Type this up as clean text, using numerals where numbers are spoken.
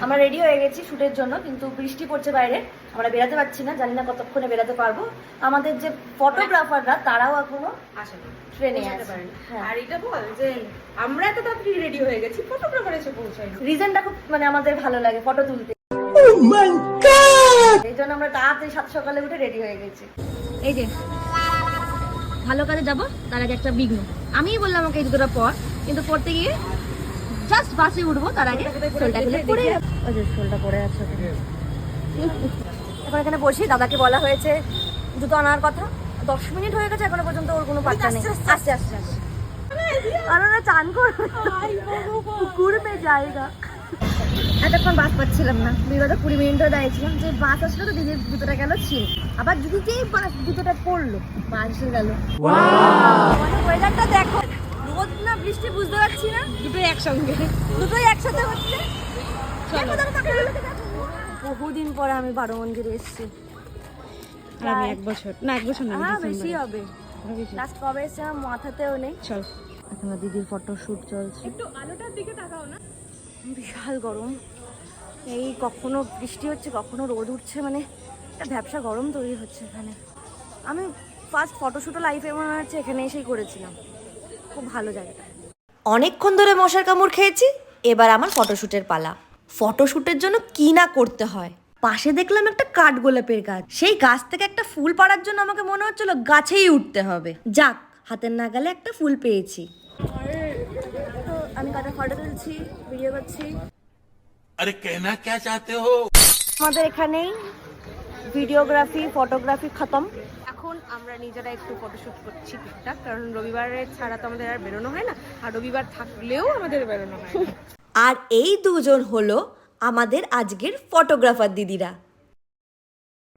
আমরা রেডি হয়ে গেছি শুটের জন্য, কিন্তু বৃষ্টি পড়ছে বাইরে, আমরা বেরাতে পারছি না, জানি না কতক্ষণে বেরাতে পারবো। আমাদের যে ফটোগ্রাফাররা তারাও এখনো আসলে ট্রেনে পৌঁছাতে আছে। পারেনি। হ্যাঁ। আর এটা বল যে আমরা এত তাড়াতাড়ি রেডি হয়ে গেছি, ফটোগ্রাফার এসে পৌঁছায়নি। রিজনটা খুব মানে আমাদের ভালো লাগে ফটো তুলতে, এই জন্য আমরা তাড়াতাড়ি 7 সকালে উঠে রেডি হয়ে গেছি। এই যে ভালো কাজে যাবো, তার আগে একটা বিঘ্ন। আমিই বললাম আমাকে এই জুতোটা পর, কিন্তু পড়তে গিয়ে জাস্ট বাসে উঠবো তার আগে সোলটা খুলে পড়ে যাবে। ওই যে সোলটা পড়ে আছে ওখানে। এখন এখানে বসি, দাদাকে বলা হয়েছে জুতো আনার কথা, 10 মিনিট হয়ে গেছে এখনো পর্যন্ত ওর কোনো পাত্তা নেই। আস্তে আস্তে আস্তে আর ওরা চান করবে, পুকুর মে জায়গা। এতক্ষণ বাস পাচ্ছিলাম না, বিগত 20 মিনিটও দাঁড়িয়েছিলাম, যে বাস আসলো তো দিদির জুতোটা গেল ছিঁড়ে, আবার দিদি যেই বাস জুতোটা পড়লো বাস এসে গেল। ওয়েদারটা দেখো, রোদ না বৃষ্টি বুঝতে পারছি না, দুটোই একসঙ্গে, দুটোই একসাথে হচ্ছে। দেখো, দেখো, কাকাগুলোকে দেখো। বহুদিন পরে আমি বারো মন্দিরে এসেছি। আর আমি 1 বছর না, 1 বছর না, হ্যাঁ বেশি হবে, বেশি। লাস্ট কবে এসে আমার মাথাতেও নেই। চল এখন দিদির ফটো শুট চলছে। একটু আলোটার দিকে তাকাও না। বিশাল গরম, এই কখনো বৃষ্টি হচ্ছে কখনো রোদ উঠছে, মানে একটা ভ্যাপসা গরম তৈরি হচ্ছে এখানে। আমি ফার্স্ট ফটোশ্যুটও লাইফে মনে হচ্ছে এখানে এসেই করেছিলাম, খুব ভালো জায়গাটা। অনেকক্ষণ ধরে মশার কামড় খেয়েছি, এবার আমার ফটোশ্যুটের পালা। ফটোশ্যুটের জন্য কি না করতে হয়। পাশে দেখলাম একটা কাঠগোলাপের গাছ, সেই গাছ থেকে একটা ফুল পাড়ার জন্য আমাকে মনে হচ্ছিল গাছেই উঠতে হবে। যাক, হাতের নাগালে একটা ফুল পেয়েছি। তো আমি কটা ফটো তুলছি, ভিডিও করছি। अरे कहना क्या चाहते हो? আমাদের এখানেই ভিডিওগ্রাফি ফটোগ্রাফি খতম। এখন আমরা নিজেরা একটু ফটোশুট করছি টুকটাক, কারণ রবিবারে ছাড়া তো আমাদের আর বেরোনো হয় না, আর রবিবার থাকলেও আমাদের বেরোনো হয় না। আর এই দুজন হলো আমাদের আজকের ফটোগ্রাফার দিদিরা।